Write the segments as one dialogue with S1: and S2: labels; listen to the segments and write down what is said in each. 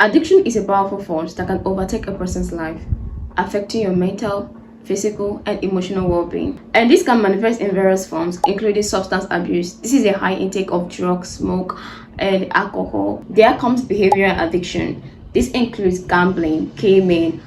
S1: Addiction is a powerful force that can overtake a person's life, affecting your mental, physical, and emotional well-being. And this can manifest in various forms, including substance abuse. This is a high intake of drugs, smoke, and alcohol. There comes behavioral addiction. This includes gambling, gaming,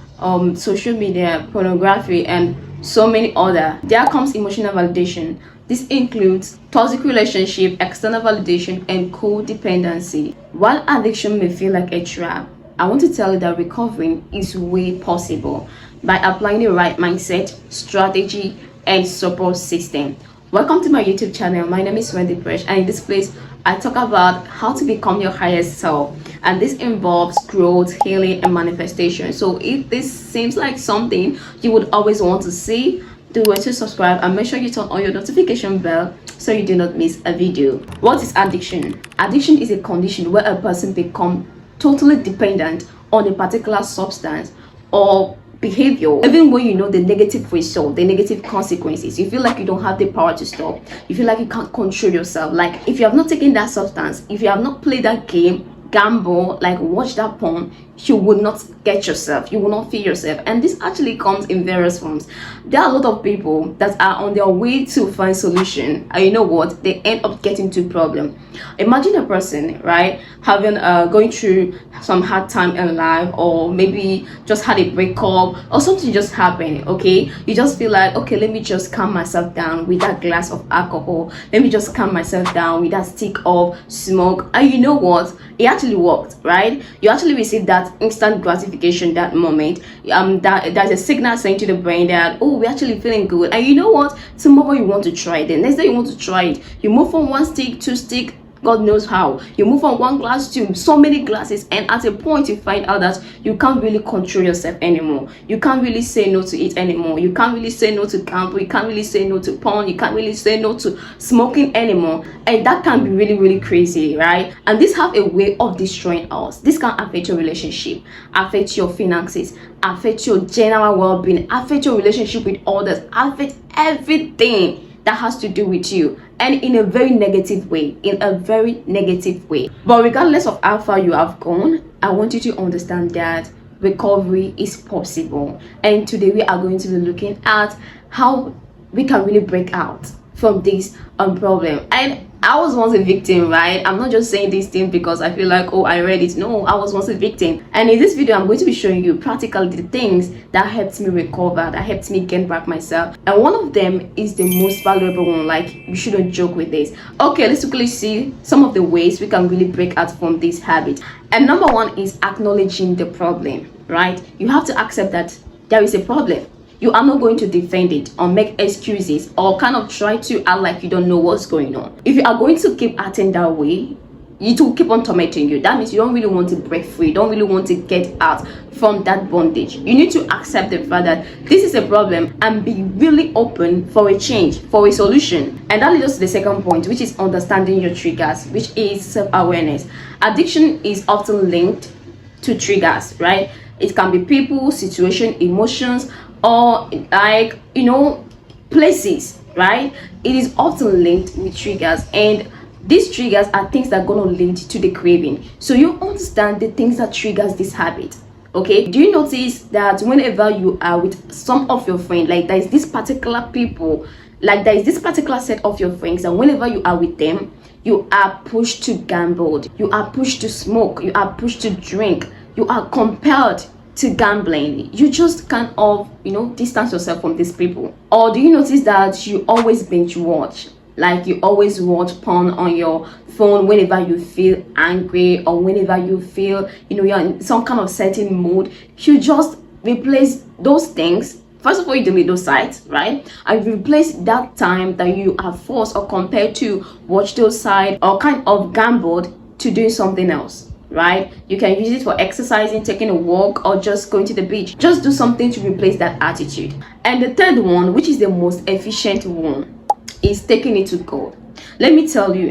S1: social media, pornography, and so many other. There comes emotional validation. This includes toxic relationship, external validation, and codependency. While addiction may feel like a trap, I want to tell you that recovering is way possible by applying the right mindset, strategy, and support system. Welcome to my YouTube channel. My name is Wendy Fresh, and in this place, I talk about how to become your highest self. And this involves growth, healing, and manifestation. So if this seems like something you would always want to see, do well to subscribe and make sure you turn on your notification bell so you do not miss a video. What is addiction? Addiction is a condition where a person becomes totally dependent on a particular substance or behavior, even when you know the negative result, the negative consequences. You feel like you don't have the power to stop. You feel like you can't control yourself. Like if you have not taken that substance, if you have not played that game, gamble, like watch that porn, you will not get yourself, you will not feel yourself. And this actually comes in various forms. There are a lot of people that are on their way to find solution, and you know what, they end up getting to problem. Imagine a person, right, having going through some hard time in life, or maybe just had a breakup or something just happened. Okay, you just feel like, okay, let me just calm myself down with that glass of alcohol, let me just calm myself down with that stick of smoke. And you know what, it actually worked, right? You actually receive that instant gratification that moment. That there's a signal saying to the brain that, oh, we're actually feeling good. And you know what, tomorrow you want to try it, the next day you want to try it, you move from one stick to stick, God knows how. You move from one glass to so many glasses, and at a point you find out that you can't really control yourself anymore. You can't really say no to it anymore. You can't really say no to gamble. You can't really say no to porn. You can't really say no to smoking anymore. And that can be really, really crazy, right? And this have a way of destroying us. This can affect your relationship, affect your finances, affect your general well-being, affect your relationship with others, affect everything that has to do with you, and in a very negative way, But regardless of how far you have gone, I want you to understand that recovery is possible. And today we are going to be looking at how we can really break out from this problem. And I was once a victim, right? I'm not just saying these things because I feel like, oh, I read it. No, I was once a victim. And in this video, I'm going to be showing you practically the things that helped me recover, that helped me gain back myself. And one of them is the most valuable one. Like, you shouldn't joke with this. Okay, let's quickly see some of the ways we can really break out from this habit. And number one is acknowledging the problem, right? You have to accept that there is a problem. You are not going to defend it or make excuses or kind of try to act like you don't know what's going on. If you are going to keep acting that way, it will keep on tormenting you. That means you don't really want to break free. You don't really want to get out from that bondage. You need to accept the fact that this is a problem and be really open for a change, for a solution. And that leads us to the second point, which is understanding your triggers, which is self-awareness. Addiction is often linked to triggers, right? It can be people, situation, emotions, or like, you know, places, right? It is often linked with triggers, and these triggers are things that are going to lead to the craving. So you understand the things that triggers this habit. Okay, do you notice that whenever you are with some of your friends, like there is this particular people, like there is this particular set of your friends, and whenever you are with them, you are pushed to gamble, you are pushed to smoke, you are pushed to drink, you are compelled to gambling. You just kind of, you know, distance yourself from these people. Or do you notice that you always binge watch? Like you always watch porn on your phone whenever you feel angry, or whenever you feel, you know, you're in some kind of certain mood. You just replace those things. First of all, you delete those sites, right? And replace that time that you are forced or compelled to watch those sites or kind of gambled to doing something else, right? You can use it for exercising, taking a walk, or just going to the beach. Just do something to replace that attitude. And the third one, which is the most efficient one, is taking it to God. Let me tell you,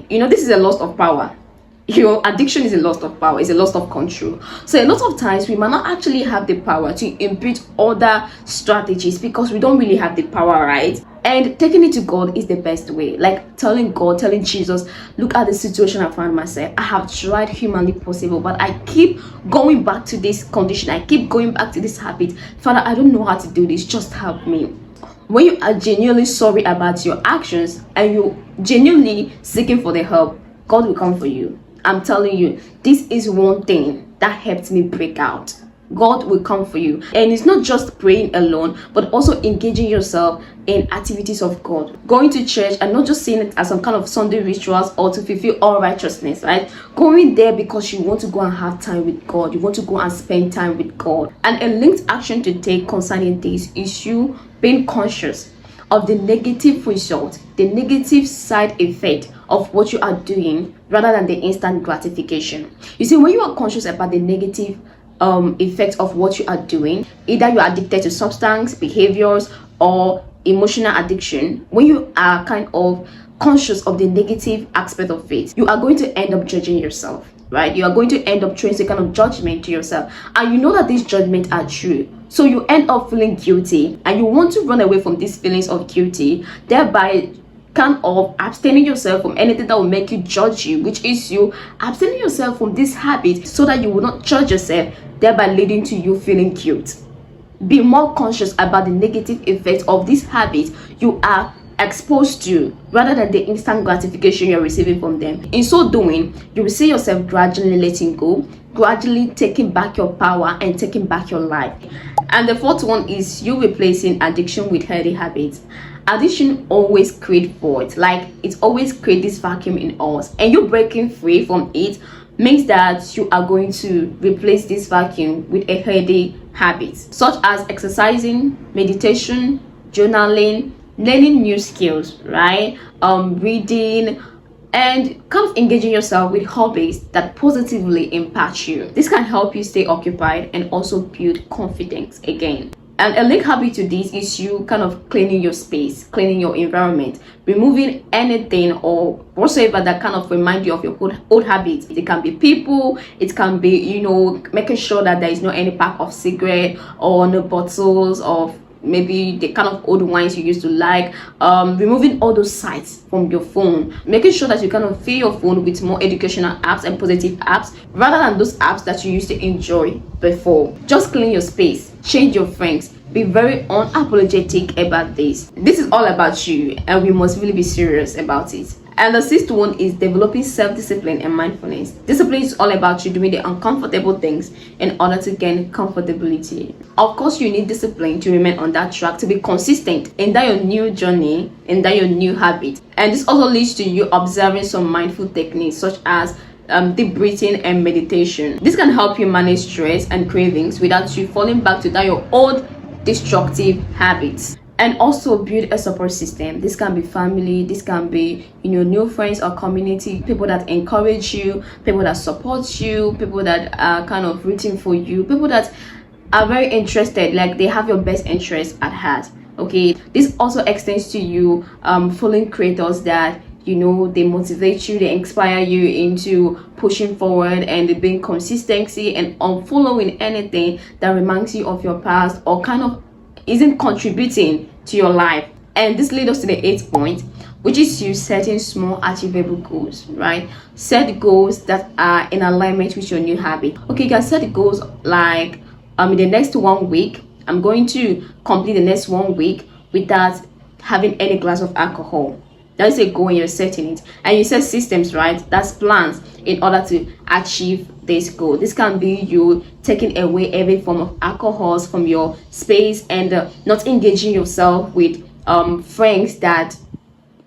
S1: you know, this is a loss of power. Your addiction is a loss of power, it's a loss of control. So a lot of times we might not actually have the power to impute other strategies because we don't really have the power, right? And taking it to God is the best way. Like telling God, telling Jesus, look at the situation I find myself. I have tried humanly possible, but I keep going back to this condition. I keep going back to this habit. Father, I don't know how to do this. Just help me. When you are genuinely sorry about your actions and you genuinely seeking for the help, God will come for you. I'm telling you, this is one thing that helped me break out. God will come for you. And it's not just praying alone, but also engaging yourself in activities of God. Going to church and not just seeing it as some kind of Sunday rituals or to fulfill all righteousness, right? Going there because you want to go and have time with God. You want to go and spend time with God. And a linked action to take concerning this is you being conscious of the negative result, the negative side effect of what you are doing rather than the instant gratification. You see, when you are conscious about the negative effect of what you are doing, either you are addicted to substance, behaviors, or emotional addiction, when you are kind of conscious of the negative aspect of it, you are going to end up judging yourself, right? You are going to end up throwing some kind of judgment to yourself, and you know that these judgments are true. So you end up feeling guilty, and you want to run away from these feelings of guilty, thereby kind of abstaining yourself from anything that will make you judge you, which is you abstaining yourself from this habit so that you will not judge yourself, thereby leading to you feeling guilt. Be more conscious about the negative effects of this habit you are exposed to rather than the instant gratification you're receiving from them. In so doing, you will see yourself gradually letting go, gradually taking back your power and taking back your life. And the fourth one is you replacing addiction with healthy habits. Addiction always creates void, like it always creates this vacuum in us, and you breaking free from it means that you are going to replace this vacuum with a healthy habit, such as exercising, meditation, journaling, learning new skills, right? Reading, and kind of engaging yourself with hobbies that positively impact you. This can help you stay occupied and also build confidence again. And a link habit to this is you kind of cleaning your space, cleaning your environment, removing anything or whatsoever that kind of remind you of your old habits. It can be people, it can be, you know, making sure that there is no any pack of cigarette or no bottles of maybe the kind of old wines you used to like, removing all those sites from your phone, making sure that you kind of fill your phone with more educational apps and positive apps rather than those apps that you used to enjoy before. Just clean your space, change your friends, be very unapologetic about this. This is all about you, and we must really be serious about it. And the sixth one is developing self-discipline and mindfulness. Discipline is all about you doing the uncomfortable things in order to gain comfortability. Of course, you need discipline to remain on that track, to be consistent in that your new journey, in that your new habit. And this also leads to you observing some mindful techniques such as deep breathing and meditation. This can help you manage stress and cravings without you falling back to that your old destructive habits. And also build a support system. This can be family, this can be, you know, new friends or community, people that encourage you, people that support you, people that are kind of rooting for you, people that are very interested, like they have your best interest at heart. Okay, this also extends to you following creators that, you know, they motivate you, they inspire you into pushing forward and being consistency and unfollowing anything that reminds you of your past or kind of isn't contributing to your life. And this leads us to the eighth point, which is you setting small achievable goals, right? Set goals that are in alignment with your new habit. Okay, you can set goals like in the next 1 week, I'm going to complete the next 1 week without having any glass of alcohol. That's a goal and you're setting it. And you set systems, right? That's plans in order to achieve this goal. This can be you taking away every form of alcohols from your space and not engaging yourself with friends that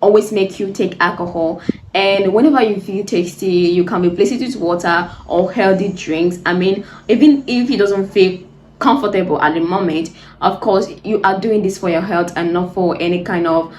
S1: always make you take alcohol. And whenever you feel tasty, you can replace it with water or healthy drinks. I mean, even if it doesn't feel comfortable at the moment, of course you are doing this for your health and not for any kind of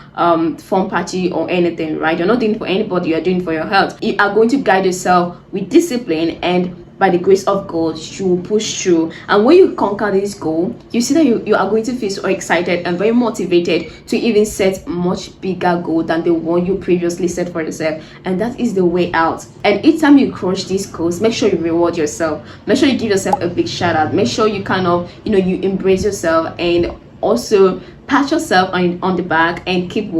S1: fun party or anything, right? You're not doing it for anybody, you're doing it for your health. You are going to guide yourself with discipline, and by the grace of God, you will push through. And when you conquer this goal, you see that you are going to feel so excited and very motivated to even set much bigger goal than the one you previously set for yourself. And that is the way out. And each time you crush these goals, make sure you reward yourself. Make sure you give yourself a big shout out. Make sure you kind of, you know, you embrace yourself and also pat yourself on the back and keep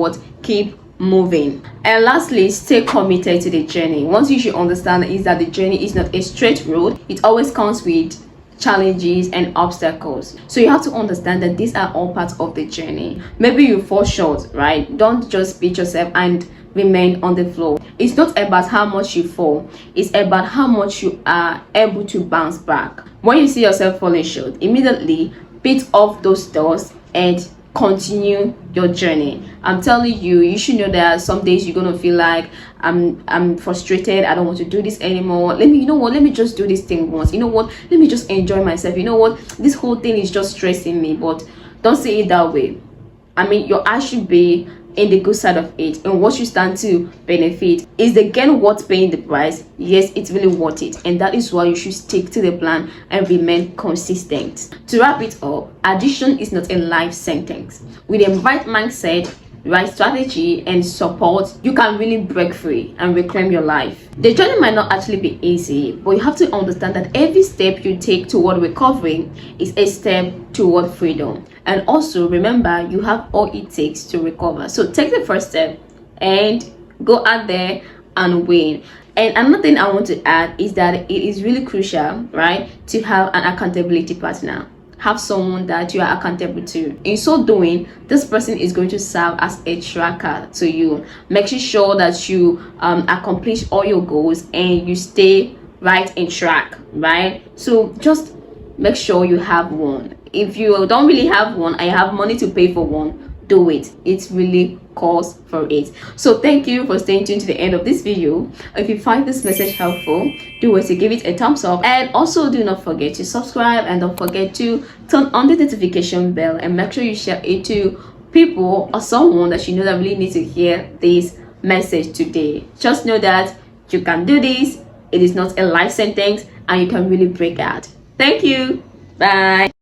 S1: moving. And lastly, stay committed to the journey. Once you should understand is that the journey is not a straight road. It always comes with challenges and obstacles, so you have to understand that these are all parts of the journey. Maybe you fall short, right? Don't just beat yourself and remain on the floor. It's not about how much you fall, it's about how much you are able to bounce back. When you see yourself falling short, immediately beat off those doors and continue your journey. I'm telling you, you should know that some days you're gonna feel like I'm frustrated, I don't want to do this anymore. Let me just do this thing once. Let me just enjoy myself. This whole thing is just stressing me. But don't say it that way. I mean, your eyes should be in the good side of it, and what you stand to benefit. Is the gain worth paying the price? Yes, it's really worth it, and that is why you should stick to the plan and remain consistent. To wrap it up, addiction is not a life sentence. With the right mindset, right strategy and support, you can really break free and reclaim your life. The journey might not actually be easy, but you have to understand that every step you take toward recovery is a step toward freedom. And also remember, you have all it takes to recover. So take the first step and go out there and win. And another thing I want to add is that it is really crucial, right, to have an accountability partner. Have someone that you are accountable to. In so doing, this person is going to serve as a tracker to you, making sure that you accomplish all your goals and you stay right in track, right? So just make sure you have one. If you don't really have one, I have money to pay for one, do it. It really calls for it. So thank you for staying tuned to the end of this video. If you find this message helpful, do wait to give it a thumbs up, and also do not forget to subscribe, and don't forget to turn on the notification bell, and make sure you share it to people or someone that you know that really needs to hear this message today. Just know that you can do this. It is not a life sentence, and you can really break out. Thank you. Bye.